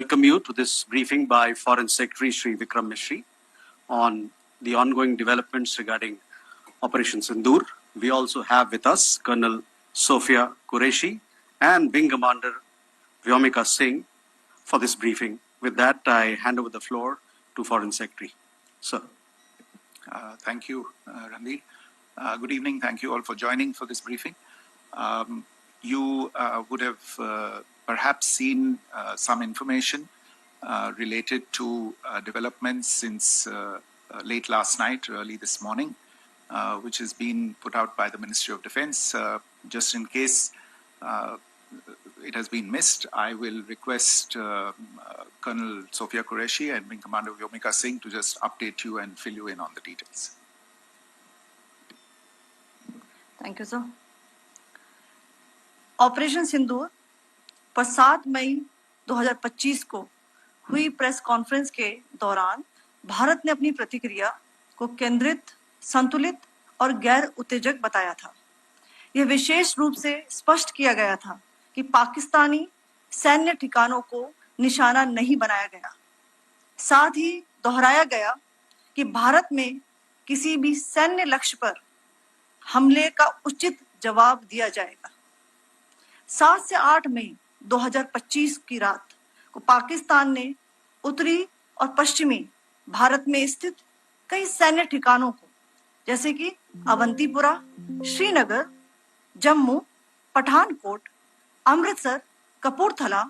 welcome you to this briefing by Foreign Secretary Shri Vikram Misri on the ongoing developments regarding Operation Sindoor. We also have with us Col Sophia Qureshi and Wing Commander Vyomika Singh for this briefing. With that, I hand over the floor to Foreign Secretary. Sir. Thank you, Ranveer. Good evening. Thank you all for joining for this briefing. You would have perhaps seen some information related to developments since late last night, early this morning, which has been put out by the Ministry of Defense. Just in case it has been missed, I will request Col Sophia Qureshi and Wing Commander Vyomika Singh to just update you and fill you in on the details. Thank you, sir. Operation Sindoor पर 7 मई 2025 को हुई press conference के दौरान भारत ने अपनी प्रतिक्रिया को केंद्रित, संतुलित और गैर उत्तेजक बताया था। यह विशेष रूप से स्पष्ट किया गया था कि पाकिस्तानी सैन्य ठिकानों को निशाना नहीं बनाया गया। साथ ही दोहराया गया कि भारत में किसी भी सैन्य लक्ष्य पर हमले का उचित जवाब दिया जाएगा। 7 से 8 मई 2025 की रात को पाकिस्तान ने उत्तरी और पश्चिमी भारत में स्थित कई सैन्य ठिकानों को, जैसे कि अवंतीपुरा, श्रीनगर, जम्मू, पठानकोट, अमृतसर, कपूरथला,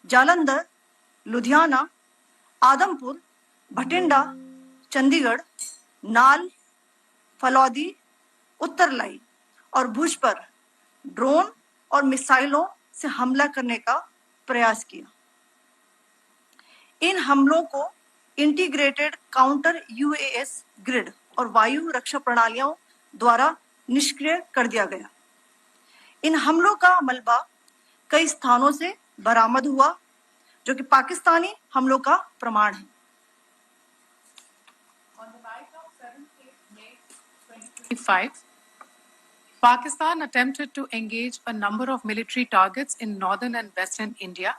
जालंधर, लुधियाना, आदमपुर, भटिंडा, चंडीगढ़, नाल, फलौदी, उत्तरलाई और भुज पर ड्रोन और मिसाइलों से हमला करने का प्रयास किया। इन हमलों को इंटीग्रेटेड काउंटर यूएस ग्रिड और वायु रक्षा प्रणालियों द्वारा निष्क्रिय कर दिया गया। इन हमलों का मलबा कई स्थानों से बरामद हुआ, जो कि पाकिस्तानी हमलों का प्रमाण है। On the night of 7th May 2025, Pakistan attempted to engage a number of military targets in northern and western India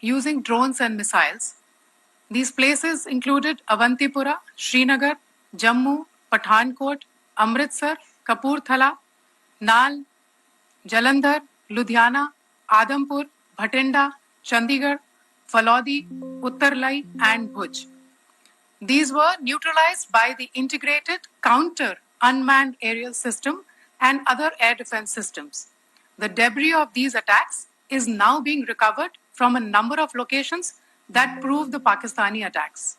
using drones and missiles. These places included Avantipura, Srinagar, Jammu, Pathankot, Amritsar, Kapurthala, Nal, Jalandhar, Ludhiana, Adampur, Bhatinda, Chandigarh, Falodi, Uttarlai, and Bhuj. These were neutralized by the integrated counter unmanned aerial system and other air defense systems. The debris of these attacks is now being recovered from a number of locations that prove the Pakistani attacks.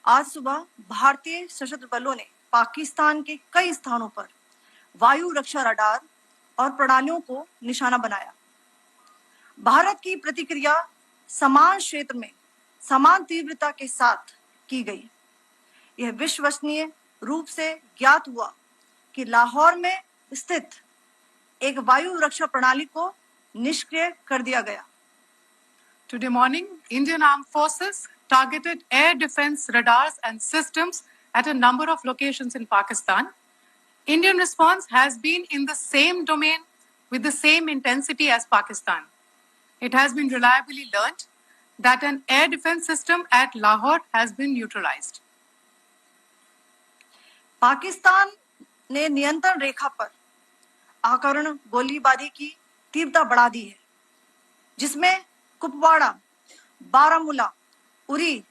आज सुबह भारतीय सशस्त्र बलों ने पाकिस्तान के कई स्थानों पर वायु रक्षा रडार और प्रणालियों को निशाना बनाया। भारत की प्रतिक्रिया समान क्षेत्र में समान तीव्रता के साथ की गई। यह विश्वसनीय रूप से ज्ञात हुआ कि लाहौर में स्थित एक वायु रक्षा प्रणाली को निष्क्रिय कर दिया गया। Today morning, Indian Armed Forces targeted air defense radars and systems at a number of locations in Pakistan. Indian response has been in the same domain with the same intensity as Pakistan. It has been reliably learnt that an air defense system at Lahore has been neutralized. Pakistan ने नियंत्रण रेखा पर आकरण गोलीबारी की तीव्रता बढ़ा दी है, जिसमें कुपवाड़ा, बारामूला, उरी,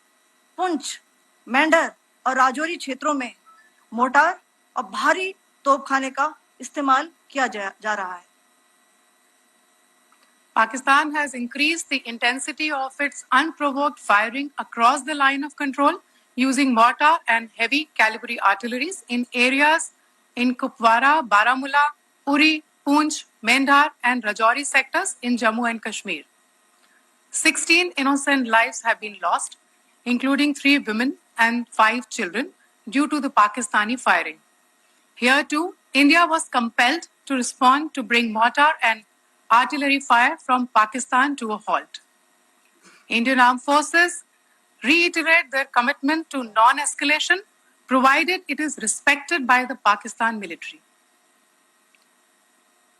पुंछ, मेंढर और राजौरी क्षेत्रों में मोर्टार और भारी तोपखाने का इस्तेमाल किया जा रहा है। Pakistan has increased the intensity of its unprovoked firing across the line of control using mortar and heavy calibre artilleries in areas in Kupwara, Baramulla, Uri, Poonch, Mendhar and Rajouri sectors in Jammu and Kashmir. 16 innocent lives have been lost, including 3 women and 5 children, due to the Pakistani firing. Here too, India was compelled to respond to bring mortar and artillery fire from Pakistan to a halt. Indian Armed Forces reiterate their commitment to non-escalation, provided it is respected by the Pakistan military.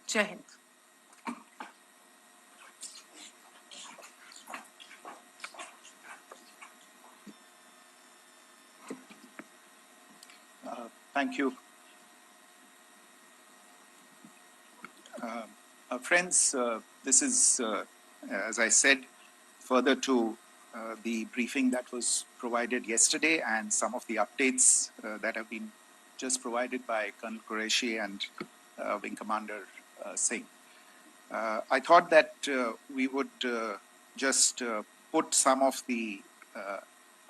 Jai Hind. Thank you. Friends, this is, as I said, further to the briefing that was provided yesterday and some of the updates that have been just provided by Col Qureshi and Wing Commander Singh. I thought that we would just put some of the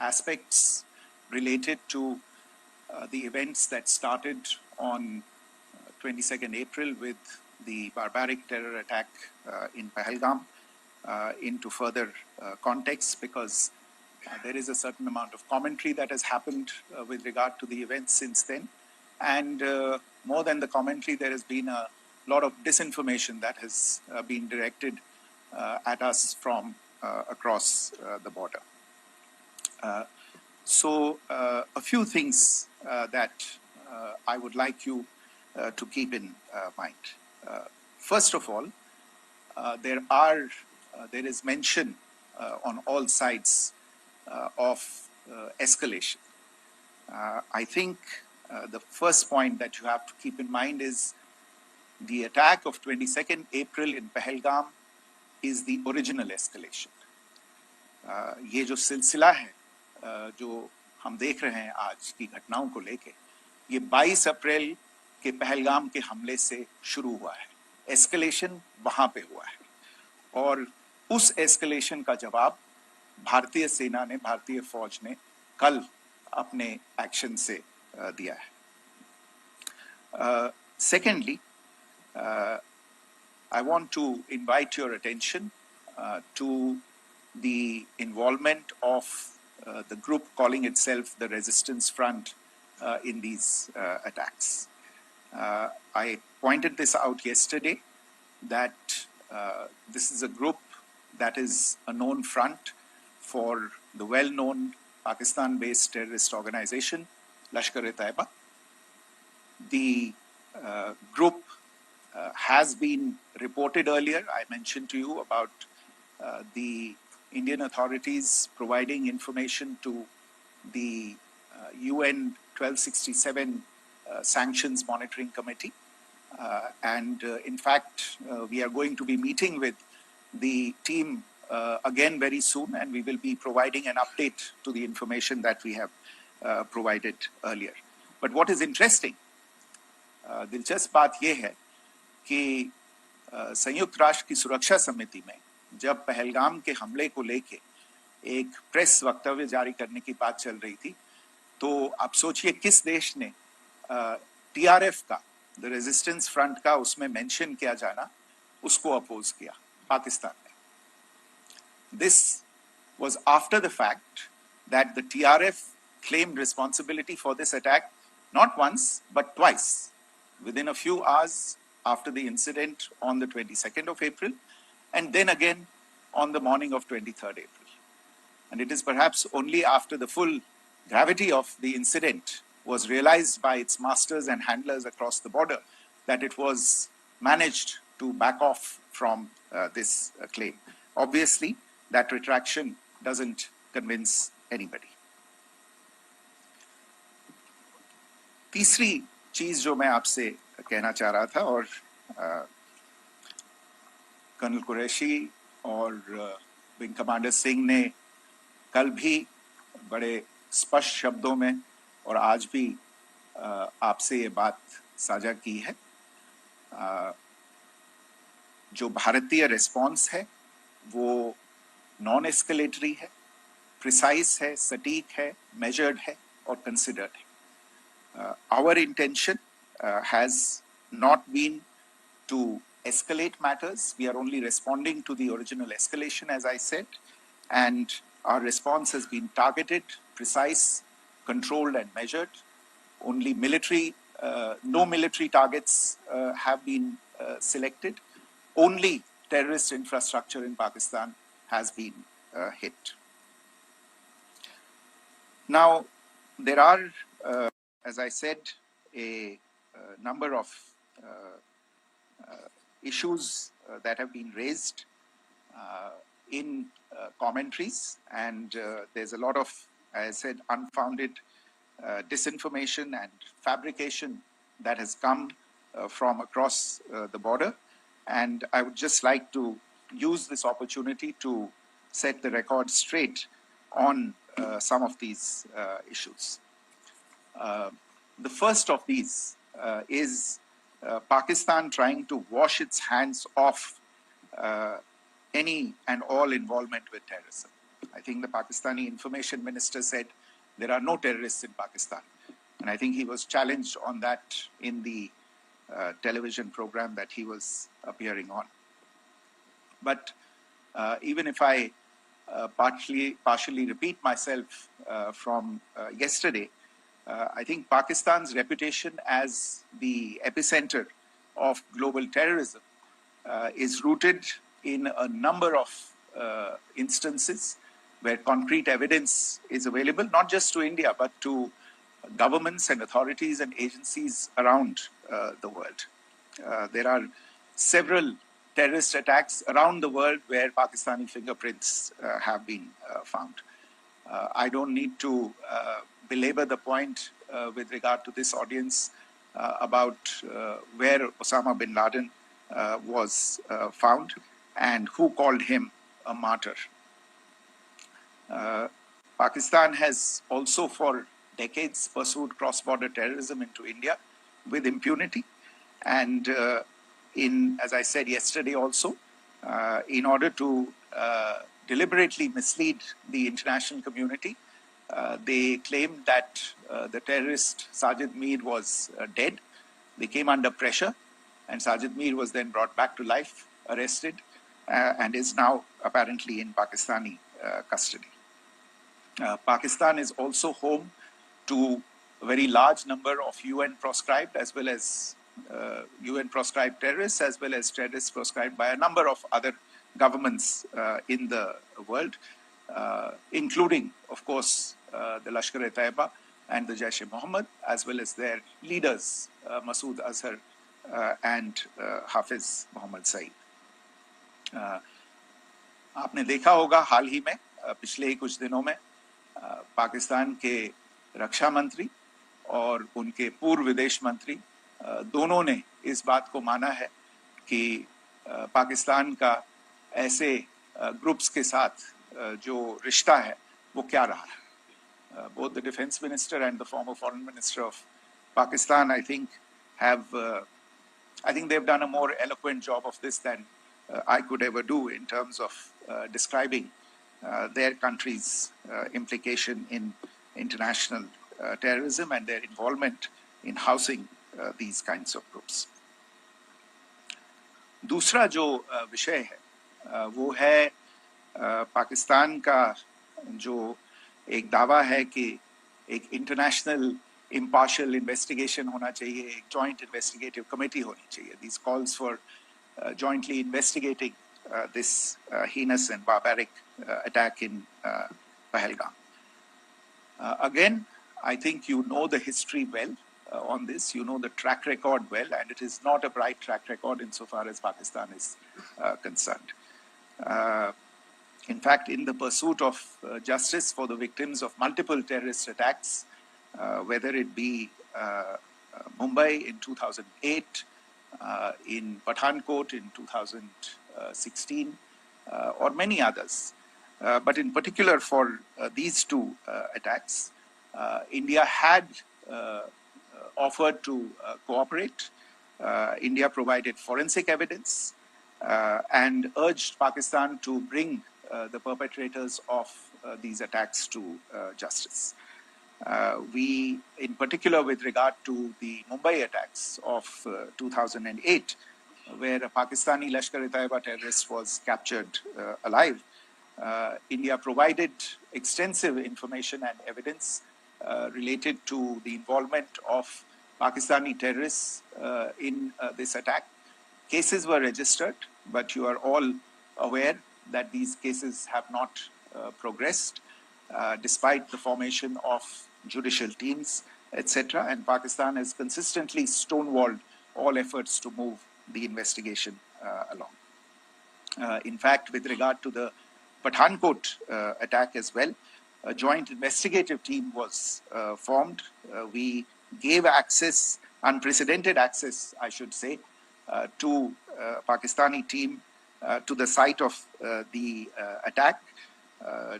aspects related to the events that started on 22nd April with the barbaric terror attack in Pahalgam into further context, because there is a certain amount of commentary that has happened with regard to the events since then. And more than the commentary, there has been a lot of disinformation that has been directed at us from across the border. So a few things that I would like you to keep in mind. First of all, there is mention on all sides of escalation. I think the first point that you have to keep in mind is the attack of 22nd April in Pahalgam is the original escalation. ये जो सिलसिला है जो हम देख रहे हैं आज की घटनाओं को लेके, ये 22 अप्रैल के पहलगाम के हमले से शुरू हुआ है. एस्केलेशन वहां पे हुआ है और उस एस्केलेशन का जवाब भारतीय सेना ने, भारतीय फौज ने कल अपने एक्शन से दिया है. Secondly, I want to invite your attention to the involvement of the group calling itself the Resistance Front in these attacks. I pointed this out yesterday that this is a group that is a known front for the well-known Pakistan-based terrorist organization, Lashkar-e-Taiba. The group has been reported earlier. I mentioned to you about the Indian authorities providing information to the UN 1267 Sanctions Monitoring Committee. And in fact, we are going to be meeting with the team again very soon, and we will be providing an update to the information that we have provided earlier. But what is interesting, दिलचस्प बात यह है कि संयुक्त राष्ट्र की सुरक्षा समिति में जब पहलगाम के हमले को लेके एक प्रेस वक्तव्य जारी करने की बात चल रही थी, तो आप सोचिए किस देश ने टीआरएफ का, द रेजिस्टेंस फ्रंट का उसमें मेंशन किया जाना, उसको अपोज किया, पाकिस्तान ने. This was after the fact that the TRF claimed responsibility for this attack not once but twice, within a few hours after the incident on the 22nd of April, and then again on the morning of 23rd April. And it is perhaps only after the full gravity of the incident was realized by its masters and handlers across the border that it was managed to back off from this claim. Obviously, that retraction doesn't convince anybody. तीसरी चीज जो मैं आपसे कहना चाह रहा था, और कर्नल कुरैशी और विंग कमांडर सिंह ने कल भी बड़े स्पष्ट शब्दों में और आज भी आपसे ये बात साझा की है. जो भारतीय रिस्पॉन्स है वो नॉन एस्केलेटरी है, प्रिसाइज है, सटीक है, मेजर्ड है और कंसिडर्ड है. Our intention has not been to escalate matters. We are only responding to the original escalation, as I said, and our response has been targeted, precise, controlled and measured. Only military, no military targets have been selected. Only terrorist infrastructure in Pakistan has been hit. Now, there are, as I said, a number of issues that have been raised in commentaries, and there's a lot of, as I said, unfounded disinformation and fabrication that has come from across the border. And I would just like to use this opportunity to set the record straight on some of these issues. The first of these is Pakistan trying to wash its hands off any and all involvement with terrorism. I think the Pakistani information minister said there are no terrorists in Pakistan. And I think he was challenged on that in the television program that he was appearing on. But even if I partially repeat myself from yesterday, I think Pakistan's reputation as the epicenter of global terrorism is rooted in a number of instances where concrete evidence is available, not just to India, but to governments and authorities and agencies around the world. There are several terrorist attacks around the world where Pakistani fingerprints have been found. I don't need to belabor the point with regard to this audience about where Osama bin Laden was found and who called him a martyr. Pakistan has also for decades pursued cross-border terrorism into India with impunity. And as I said yesterday also, in order to deliberately mislead the international community, they claimed that the terrorist Sajid Mir was dead. They came under pressure, and Sajid Mir was then brought back to life, arrested, and is now apparently in Pakistani custody. Pakistan is also home to a very large number of UN proscribed as well as UN proscribed terrorists, as well as terrorists proscribed by a number of other governments in the world, including, of course, the Lashkar-e-Taiba and the Jaish-e-Mohammed, as well as their leaders, Masood Azhar and Hafiz Mohammed Saeed. आपने देखा होगा हाल ही में पिछले ही कुछ दिनों में पाकिस्तान के रक्षा मंत्री और उनके पूर्व विदेश मंत्री दोनों ने इस बात को माना है कि पाकिस्तान का ऐसे ग्रुप्स के साथ जो रिश्ता है वो क्या रहा है. Both the defense minister and the former foreign minister of Pakistan, I think they've done a more eloquent job of this than I could ever do in terms of describing their country's implication in international terrorism and their involvement in housing these kinds of groups. दूसरा जो विषय है वो है पाकिस्तान का जो एक दावा है कि एक इंटरनेशनल impartial investigation होना चाहिए, एक joint investigative committee होनी चाहिए. These calls for jointly investigating this heinous and barbaric attack in Pahalgam. Again, I think you know the history well on this. You know the track record well, and it is not a bright track record insofar as Pakistan is concerned. In fact, in the pursuit of justice for the victims of multiple terrorist attacks, whether it be Mumbai in 2008, in Pathankot in 2016, or many others, but in particular for these two attacks, India had offered to cooperate. India provided forensic evidence and urged Pakistan to bring the perpetrators of these attacks to justice. We, in particular with regard to the Mumbai attacks of 2008, where a Pakistani Lashkar-e-Taiba terrorist was captured alive, India provided extensive information and evidence related to the involvement of Pakistani terrorists in this attack. Cases were registered, but you are all aware that these cases have not progressed, despite the formation of judicial teams, etc. And Pakistan has consistently stonewalled all efforts to move the investigation along. In fact, with regard to the Pathankot attack as well, a joint investigative team was formed. We gave access, unprecedented access, I should say, to Pakistani team to the site of the attack.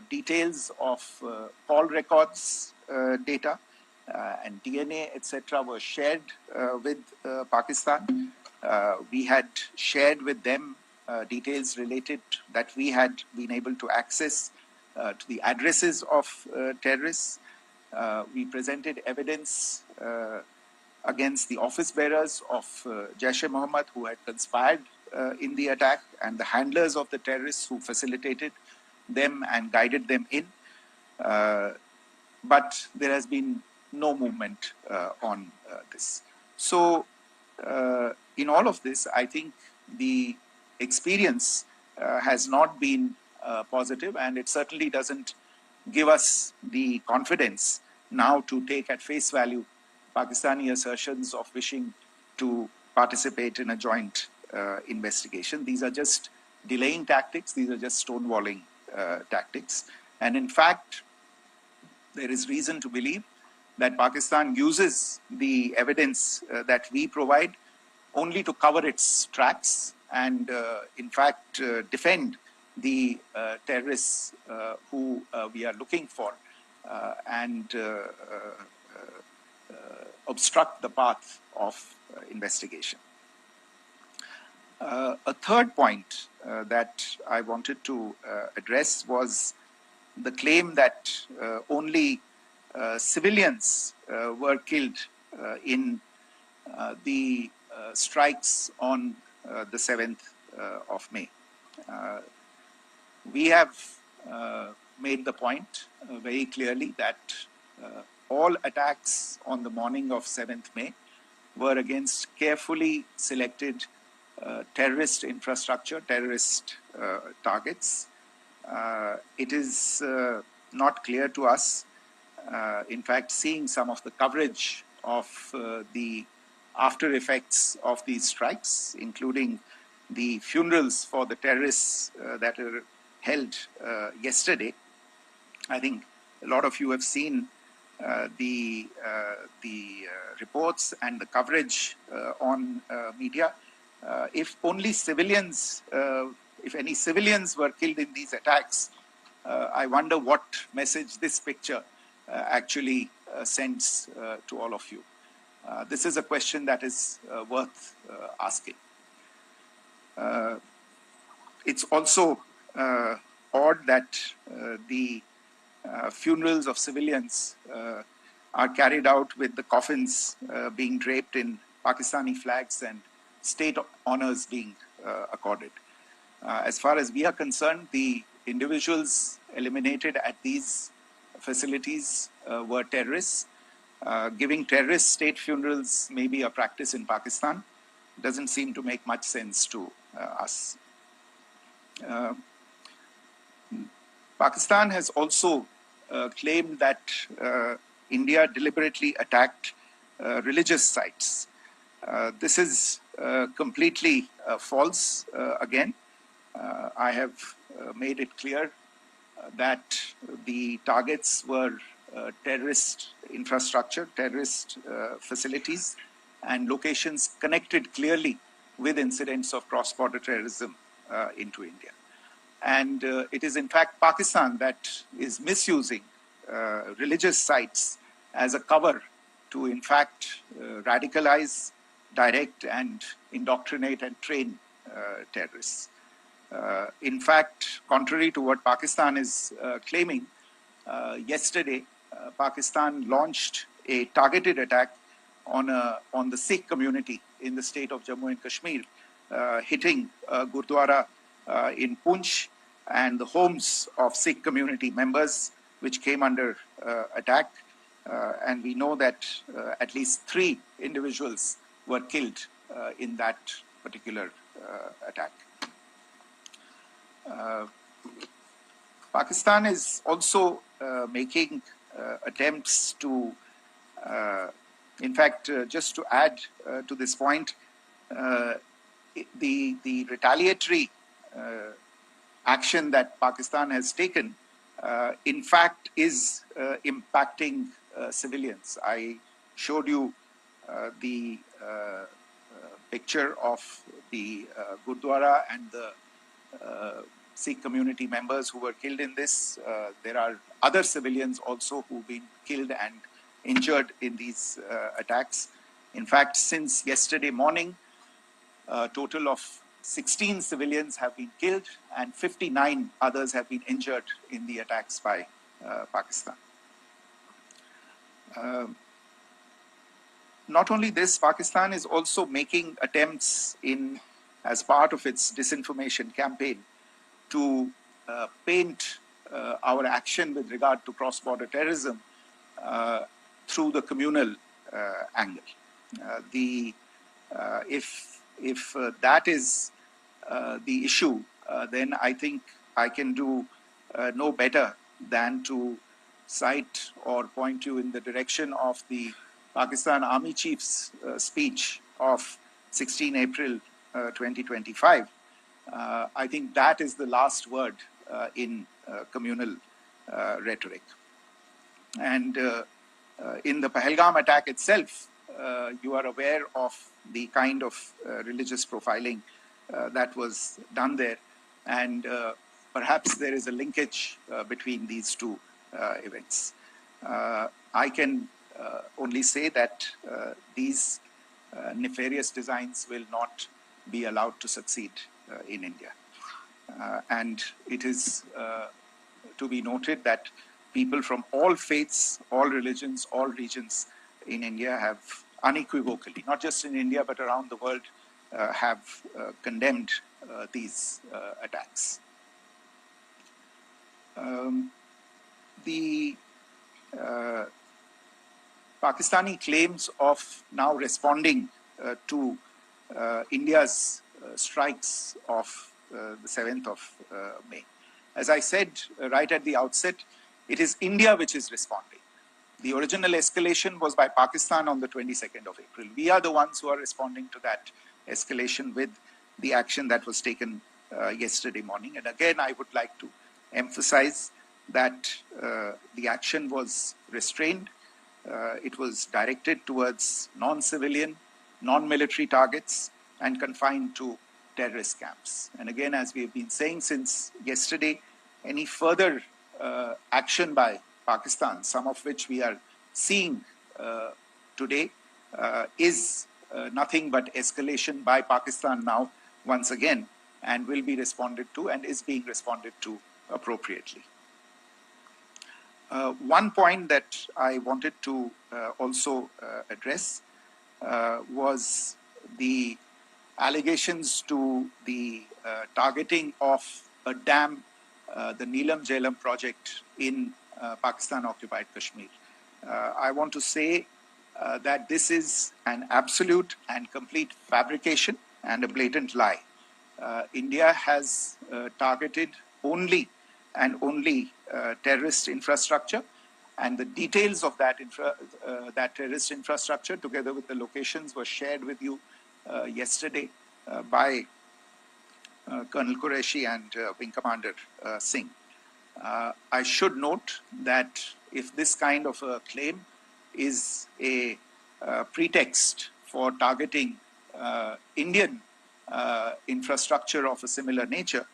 Details of call records data and DNA, etc., were shared with Pakistan. We had shared with them details related that we had been able to access to the addresses of terrorists. We presented evidence against the office bearers of Jaish-e-Mohammed who had conspired in the attack, and the handlers of the terrorists who facilitated them and guided them in. But there has been no movement on this. So in all of this, I think the experience has not been positive, and it certainly doesn't give us the confidence now to take at face value Pakistani assertions of wishing to participate in a joint investigation. These are just delaying tactics. These are just stonewalling tactics. And in fact, there is reason to believe that Pakistan uses the evidence that we provide only to cover its tracks and, in fact, defend the terrorists who we are looking for and obstruct the path of investigation. A third point that I wanted to address was the claim that only civilians were killed in the strikes on the 7th of May. We have made the point very clearly that all attacks on the morning of 7th May were against carefully selected terrorist infrastructure, terrorist targets. It is not clear to us, in fact, seeing some of the coverage of the after effects of these strikes, including the funerals for the terrorists that were held yesterday. I think a lot of you have seen the reports and the coverage on media. If only civilians, if any civilians were killed in these attacks, I wonder what message this picture actually sends to all of you. This is a question that is worth asking. It's also odd that the funerals of civilians are carried out with the coffins being draped in Pakistani flags and state honors being accorded. As far as we are concerned, the individuals eliminated at these facilities were terrorists. Giving terrorist state funerals may be a practice in Pakistan. Doesn't seem to make much sense to us. Pakistan has also claimed that India deliberately attacked religious sites. This is completely false again. I have made it clear that the targets were terrorist infrastructure, terrorist facilities, and locations connected clearly with incidents of cross-border terrorism into India. And it is in fact Pakistan that is misusing religious sites as a cover to in fact radicalize, direct and indoctrinate and train terrorists. In fact, contrary to what Pakistan is claiming, yesterday Pakistan launched a targeted attack on the Sikh community in the state of Jammu and Kashmir, hitting Gurdwara in Poonch and the homes of Sikh community members, which came under attack. And we know that at least 3 individuals were killed in that particular attack. Pakistan is also making attempts to, in fact, just to add to this point, the retaliatory action that Pakistan has taken in fact is impacting civilians. I showed you the picture of the Gurdwara and the Sikh community members who were killed in this. There are other civilians also who've been killed and injured in these attacks. In fact, since yesterday morning, a total of 16 civilians have been killed and 59 others have been injured in the attacks by Pakistan. Not only this, Pakistan is also making attempts as part of its disinformation campaign to paint our action with regard to cross-border terrorism through the communal angle. If that is the issue, then I think I can do no better than to cite or point you in the direction of the Pakistan Army Chief's speech of 16 April 2025. I think that is the last word in communal rhetoric. And in the Pahalgam attack itself, you are aware of the kind of religious profiling that was done there. And perhaps there is a linkage between these two events. I can only say that these nefarious designs will not be allowed to succeed in India. And it is to be noted that people from all faiths, all religions, all regions in India have unequivocally, not just in India but around the world, have condemned these attacks. The Pakistani claims of now responding to India's strikes of the 7th of May. As I said right at the outset, it is India which is responding. The original escalation was by Pakistan on the 22nd of April. We are the ones who are responding to that escalation with the action that was taken yesterday morning. And again, I would like to emphasize that the action was restrained. It was directed towards non-civilian, non-military targets and confined to terrorist camps. And again, as we have been saying since yesterday, any further action by Pakistan, some of which we are seeing today, is nothing but escalation by Pakistan now once again, and will be responded to and is being responded to appropriately. One point that I wanted to also address was the allegations to the targeting of a dam, the Neelam Jhelum project in Pakistan-occupied Kashmir. I want to say that this is an absolute and complete fabrication and a blatant lie. India has targeted only and only terrorist infrastructure, and the details of that terrorist infrastructure, together with the locations, were shared with you yesterday by Colonel Qureshi and Wing Commander Singh. I should note that if this kind of a claim is a pretext for targeting Indian infrastructure of a similar nature,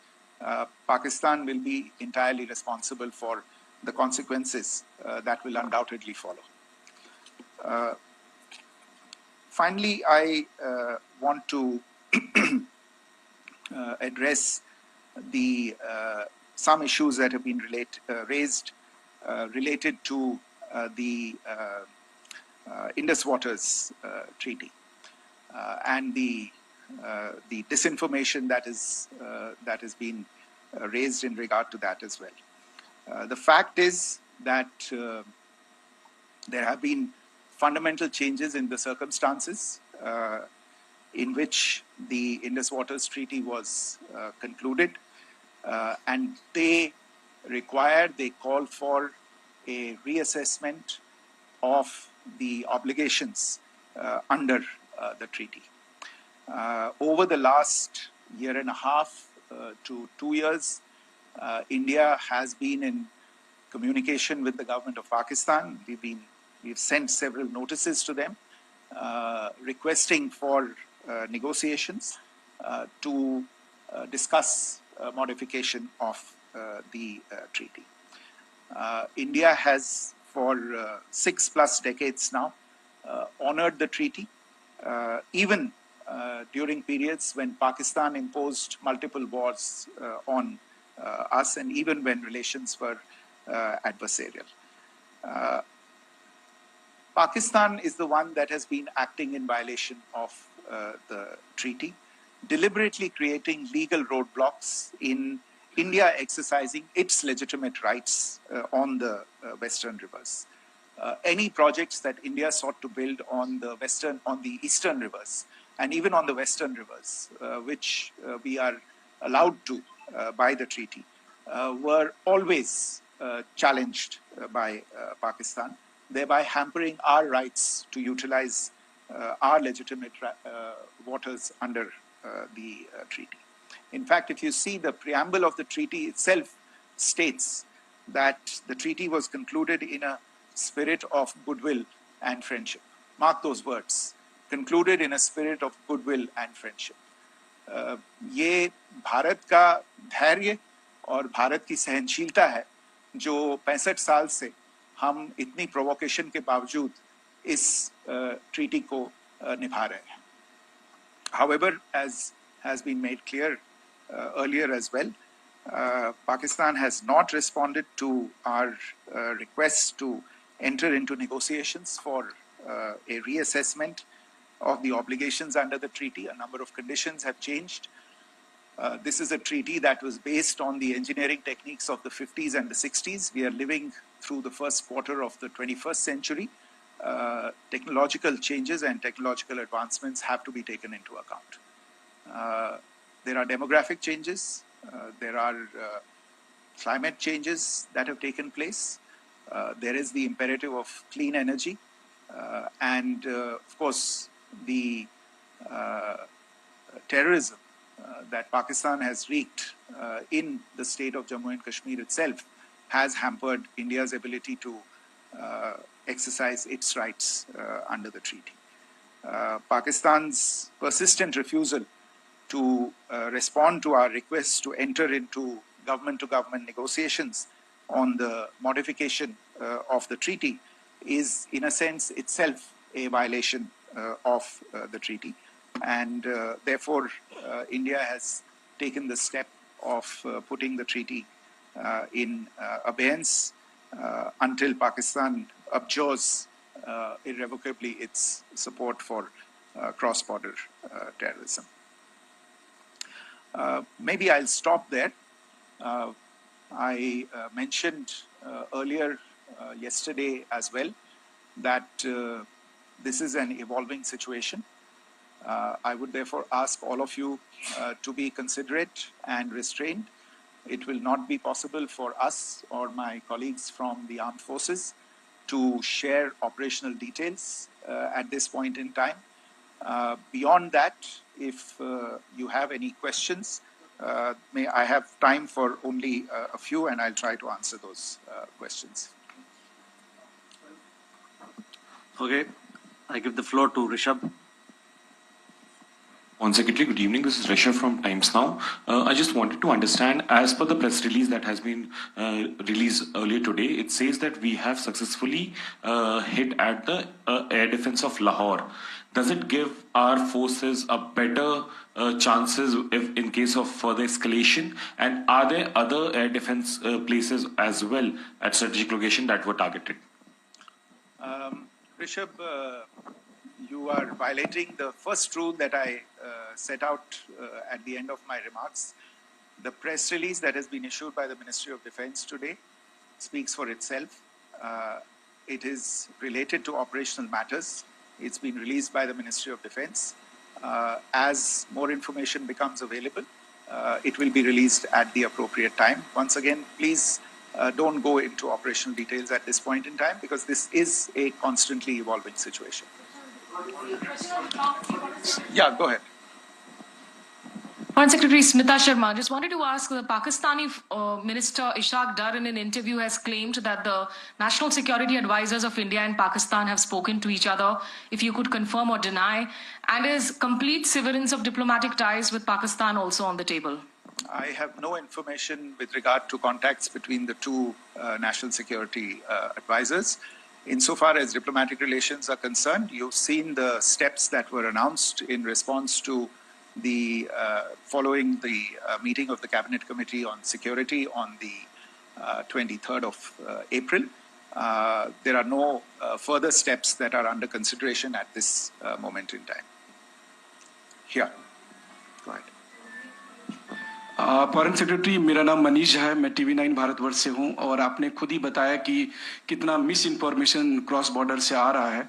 Pakistan will be entirely responsible for the consequences that will undoubtedly follow. Finally, I want to address some issues that have been raised related to the Indus Waters Treaty and the disinformation that has been raised in regard to that as well. The fact is that there have been fundamental changes in the circumstances in which the Indus Waters Treaty was concluded, and they call for a reassessment of the obligations under the treaty. Over the last year and a half to 2 years, India has been in communication with the government of Pakistan. We've sent several notices to them requesting for negotiations to discuss modification of the treaty. India has for 6+ decades now honored the treaty, even during periods when Pakistan imposed multiple wars on us, and even when relations were adversarial. Pakistan is the one that has been acting in violation of the treaty, deliberately creating legal roadblocks in India exercising its legitimate rights on the Western rivers. Any projects that India sought to build on the Eastern rivers, and even on the Western rivers, which we are allowed to by the treaty, were always challenged by Pakistan, thereby hampering our rights to utilize our legitimate waters under the treaty. In fact, if you see, the preamble of the treaty itself states that the treaty was concluded in a spirit of goodwill and friendship. Mark those words, concluded in a spirit of goodwill and friendship. ये भारत का धैर्य और भारत की सहनशीलता है जो 65 साल से हम इतनी प्रोवोकेशन के बावजूद इस ट्रीटी को निभा रहे हैं. However, as has been made clear earlier as well, Pakistan has not responded to our request to enter into negotiations for a reassessment of the obligations under the treaty. A number of conditions have changed. This is a treaty that was based on the engineering techniques of the 50s and the 60s. We are living through the first quarter of the 21st century. Technological changes and technological advancements have to be taken into account. There are demographic changes. There are climate changes that have taken place. There is the imperative of clean energy. And of course, the terrorism that Pakistan has wreaked in the state of Jammu and Kashmir itself has hampered India's ability to exercise its rights under the treaty. Pakistan's persistent refusal to respond to our requests to enter into government-to-government negotiations on the modification of the treaty is, in a sense, itself a violation of the treaty. And therefore, India has taken the step of putting the treaty in abeyance until Pakistan abjures irrevocably its support for cross-border terrorism. Maybe I'll stop there. I mentioned earlier yesterday as well that this is an evolving situation. I would therefore ask all of you to be considerate and restrained. It will not be possible for us or my colleagues from the armed forces to share operational details at this point in time. Beyond that, if you have any questions, may I have time for only a few, and I'll try to answer those questions. Okay, I give the floor to Rishabh. On Secretary, good evening. This is Rishabh from Times Now. I just wanted to understand, as per the press release that has been released earlier today, it says that we have successfully hit at the air defense of Lahore. Does it give our forces a better chances if in case of further escalation? And are there other air defense places as well at strategic location that were targeted? Rishabh, you are violating the first rule that I set out at the end of my remarks. The press release that has been issued by the Ministry of Defense today speaks for itself. It is related to operational matters. It's been released by the Ministry of Defense. As more information becomes available, it will be released at the appropriate time. Once again, please don't go into operational details at this point in time, because this is a constantly evolving situation. Yeah, go ahead. Foreign Secretary Smita Sharma, just wanted to ask, the Pakistani Minister Ishaq Dar in an interview has claimed that the national security advisors of India and Pakistan have spoken to each other, if you could confirm or deny, and is complete severance of diplomatic ties with Pakistan also on the table? I have no information with regard to contacts between the two national security advisors. Insofar as diplomatic relations are concerned, you've seen the steps that were announced in response to the following the meeting of the Cabinet Committee on Security on the 23rd of April. There are no further steps that are under consideration at this moment in time. Here, go ahead. Foreign secretary, मेरा नाम मनीष है, मैं TV9 Bharatvarsh से हूं, और आपने खुद ही बताया कि कितना मिस इन्फॉर्मेशन क्रॉस बॉर्डर से आ रहा है,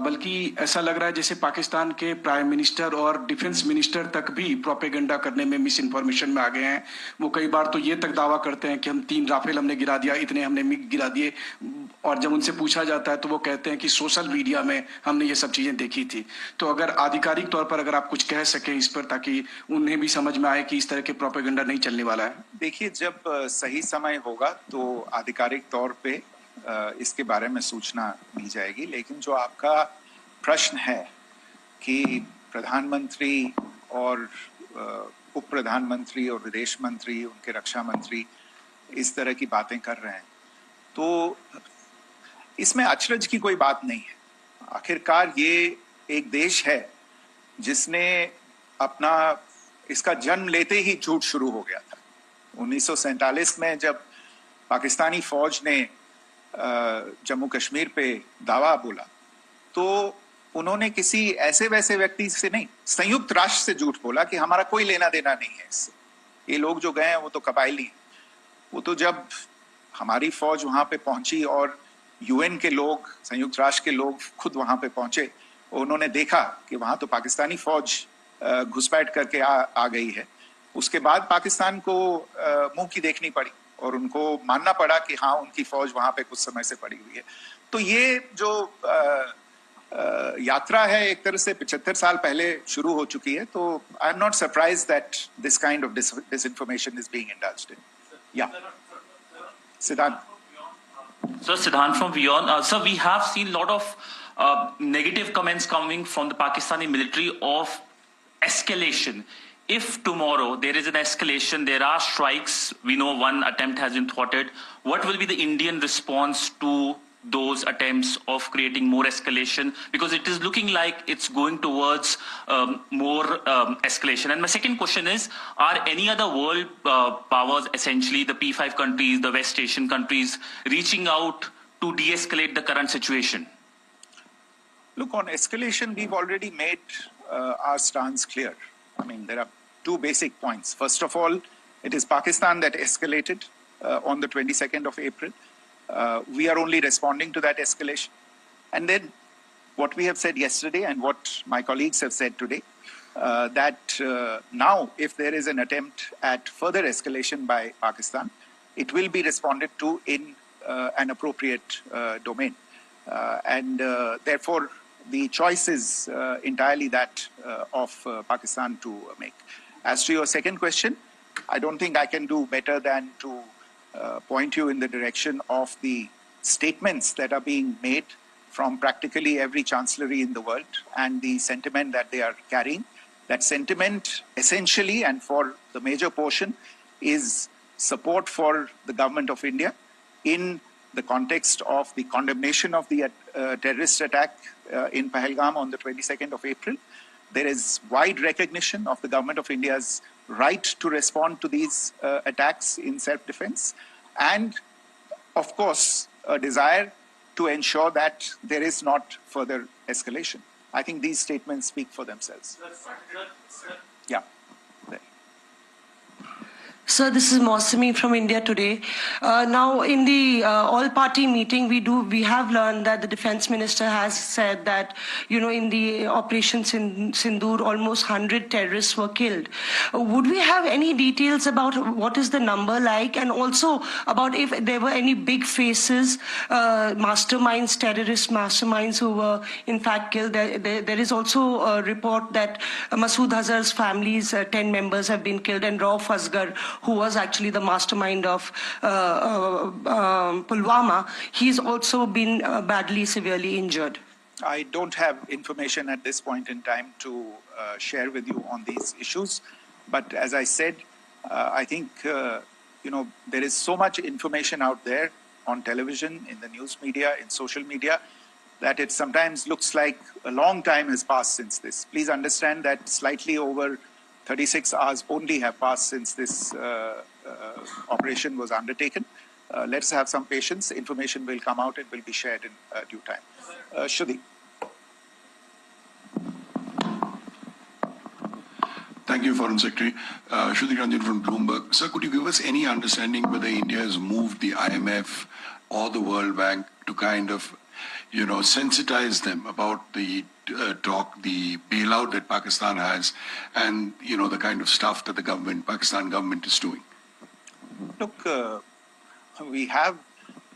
बल्कि ऐसा लग रहा है जैसे पाकिस्तान के प्राइम मिनिस्टर और डिफेंस मिनिस्टर तक भी प्रोपेगेंडा करने में मिस इन्फॉर्मेशन में आ गए हैं। वो कई बार तो ये तक दावा करते हैं कि हम 3 राफेल हमने गिरा दिया, इतने हमने मिग गिरा दिए, और जब उनसे पूछा जाता है तो वो कहते हैं कि सोशल मीडिया में हमने ये सब चीजें देखी थी। तो अगर आधिकारिक तौर पर अगर आप कुछ कह सकें इस पर, ताकि उन्हें भी समझ में आए कि इस तरह के प्रोपेगेंडा नहीं चलने वाला है। देखिए, जब सही समय होगा तो आधिकारिक तौर पे इसके बारे में सूचना दी जाएगी, लेकिन जो आपका प्रश्न है कि प्रधानमंत्री और उप प्रधानमंत्री और विदेश मंत्री, उनके रक्षा मंत्री इस तरह की बातें कर रहे हैं, तो इसमें अचरज की कोई बात नहीं है। आखिरकार ये एक देश है जिसने अपना इसका जन्म लेते ही झूठ शुरू हो गया था। 1947 में जब पाकिस्तानी फौज ने जम्मू कश्मीर पे दावा बोला, तो उन्होंने किसी ऐसे वैसे व्यक्ति से नहीं, संयुक्त राष्ट्र से झूठ बोला कि हमारा कोई लेना देना नहीं है इससे, ये लोग जो गए हैं वो तो कबायली हैं। वो तो जब हमारी फौज वहां पे पहुंची और यूएन के लोग, संयुक्त राष्ट्र के लोग खुद वहां पे पहुंचे, उन्होंने देखा कि वहां तो पाकिस्तानी फौज घुसपैठ करके आ गई है, उसके बाद पाकिस्तान को मुंह की देखनी पड़ी और उनको मानना पड़ा कि हाँ, उनकी फौज वहां पे कुछ समय से पड़ी हुई है। तो ये जो यात्रा है एक तरह से 75 साल पहले शुरू हो चुकी है, तो I am not surprise that this kind of disinformation is being indulged in. Yeah. Siddhant. So Siddhant from Vyomika. Sir, we have seen a lot of negative comments coming from the Pakistani military of escalation. If tomorrow there is an escalation, there are strikes, we know one attempt has been thwarted, what will be the Indian response to those attempts of creating more escalation? Because it is looking like it's going towards more escalation. And my second question is, are any other world powers, essentially the P5 countries, the West Asian countries, reaching out to de-escalate the current situation? Look, on escalation, we've already made our stance clear. I mean, there are 2 basic points. First of all, it is Pakistan that escalated on the 22nd of April. We are only responding to that escalation. And then what we have said yesterday and what my colleagues have said today, that now if there is an attempt at further escalation by Pakistan, it will be responded to in an appropriate domain. And therefore, the choice is entirely that of Pakistan to make. As to your second question, I don't think I can do better than to point you in the direction of the statements that are being made from practically every chancellery in the world and the sentiment that they are carrying. That sentiment essentially, and for the major portion, is support for the government of India in the context of the condemnation of the terrorist attack in Pahalgam on the 22nd of April. There is wide recognition of the government of India's right to respond to these attacks in self-defense, and of course a desire to ensure that there is not further escalation. I think these statements speak for themselves. Yeah. Sir, this is Mausami from India Today. Now, in the all-party meeting, we have learned that the defense minister has said that, in the operations in Sindoor, almost 100 terrorists were killed. Would we have any details about what is the number like, and also about if there were any big faces, masterminds, terrorist masterminds who were in fact killed? There is also a report that Masood Azhar's family's 10 members have been killed, and Rauf Asghar, who was actually the mastermind of Pulwama, he's also been badly, severely injured. I don't have information at this point in time to share with you on these issues. But as I said, I think, there is so much information out there on television, in the news media, in social media, that it sometimes looks like a long time has passed since this. Please understand that slightly over 36 hours only have passed since this operation was undertaken. Let's have some patience. Information will come out. It will be shared in due time. Shruti. Thank you, Foreign Secretary. Shruti Ranjan from Bloomberg. Sir, could you give us any understanding whether India has moved the IMF or the World Bank to kind of, sensitize them about the the bailout that Pakistan has, and the kind of stuff that the Pakistan government is doing? Look, we have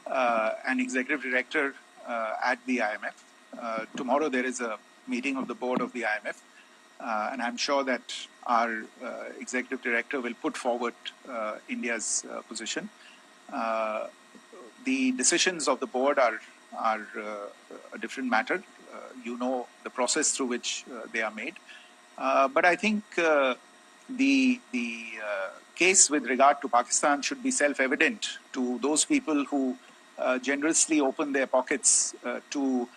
an executive director at the IMF. Tomorrow there is a meeting of the board of the IMF, and I'm sure that our executive director will put forward India's position. The decisions of the board are a different matter. You know the process through which they are made. But I think the case with regard to Pakistan should be self-evident to those people who generously open their pockets to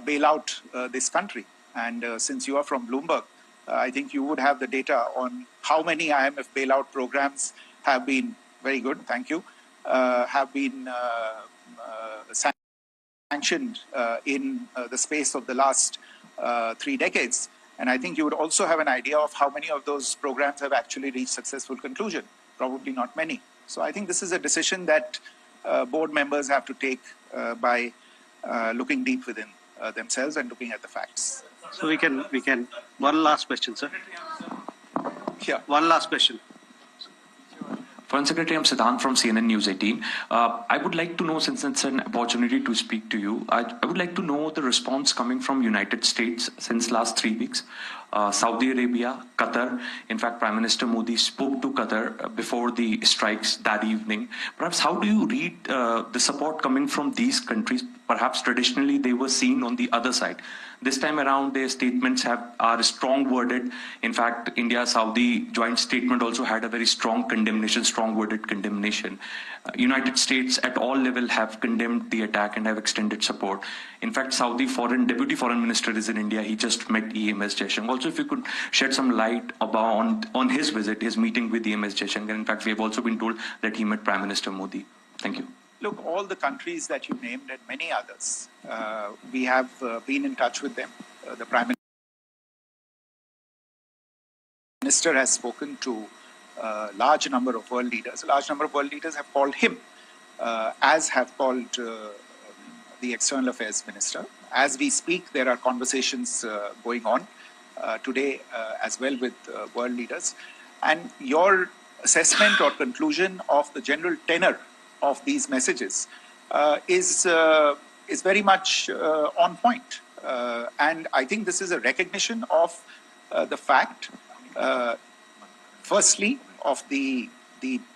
bail out this country. And since you are from Bloomberg, I think you would have the data on how many IMF bailout programs have been, very good, thank you, have been sanctioned in the space of the last 3 decades. And I think you would also have an idea of how many of those programs have actually reached successful conclusion. Probably not many. So I think this is a decision that board members have to take by looking deep within themselves and looking at the facts. So we can, one last question, sir. Yeah. One last question. Foreign Secretary, I'm Siddhant from CNN News 18. I would like to know, since it's an opportunity to speak to you, I would like to know the response coming from United States since last 3 weeks. Saudi Arabia, Qatar. In fact, Prime Minister Modi spoke to Qatar before the strikes that evening. Perhaps how do you read the support coming from these countries? Perhaps traditionally they were seen on the other side. This time around, their statements are strong worded. In fact, India-Saudi joint statement also had a very strong condemnation, strong worded condemnation. United States at all level have condemned the attack and have extended support. In fact, Saudi Deputy Foreign Minister is in India. He just met EMS Jaishankar. Also, if you could shed some light on his visit, his meeting with EMS Jaishankar. In fact, we have also been told that he met Prime Minister Modi. Thank you. Look, all the countries that you named and many others, we have been in touch with them. The Prime Minister has spoken to a large number of world leaders. A large number of world leaders have called him, as have called the External Affairs Minister. As we speak, there are conversations going on today as well with world leaders. And your assessment or conclusion of the general tenor of these messages is very much on point. And I think this is a recognition of the fact, firstly, of the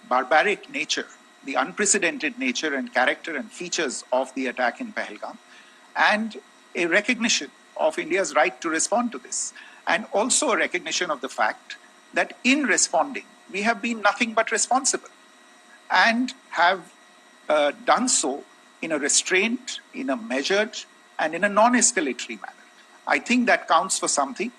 barbaric nature, the unprecedented nature and character and features of the attack in Pahalgam, and a recognition of India's right to respond to this, and also a recognition of the fact that in responding, we have been nothing but responsible, and have done so in a restrained, in a measured, and in a non-escalatory manner. I think that counts for something.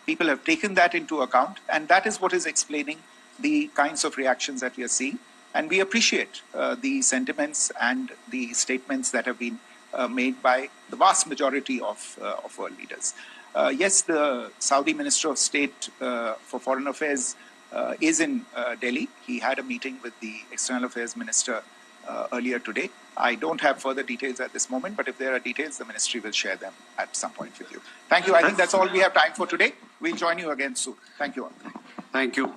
People have taken that into account, and that is what is explaining the kinds of reactions that we are seeing. And we appreciate the sentiments and the statements that have been made by the vast majority of world leaders. Yes, the Saudi Minister of State for Foreign Affairs is in Delhi. He had a meeting with the External Affairs Minister earlier today. I don't have further details at this moment, but if there are details, the ministry will share them at some point with you. Thank you. I think that's all we have time for today. We'll join you again soon. Thank you all. Thank you.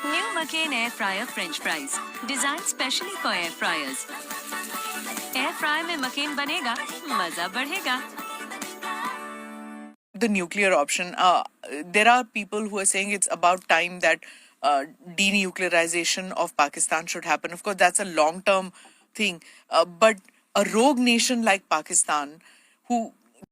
New McCain Air Fryer French Fries, designed specially for air fryers. Air fry में McCain बनेगा, मजा बढ़ेगा. The nuclear option. There are people who are saying it's about time that denuclearization of Pakistan should happen. Of course, that's a long-term thing. But a rogue nation like Pakistan, who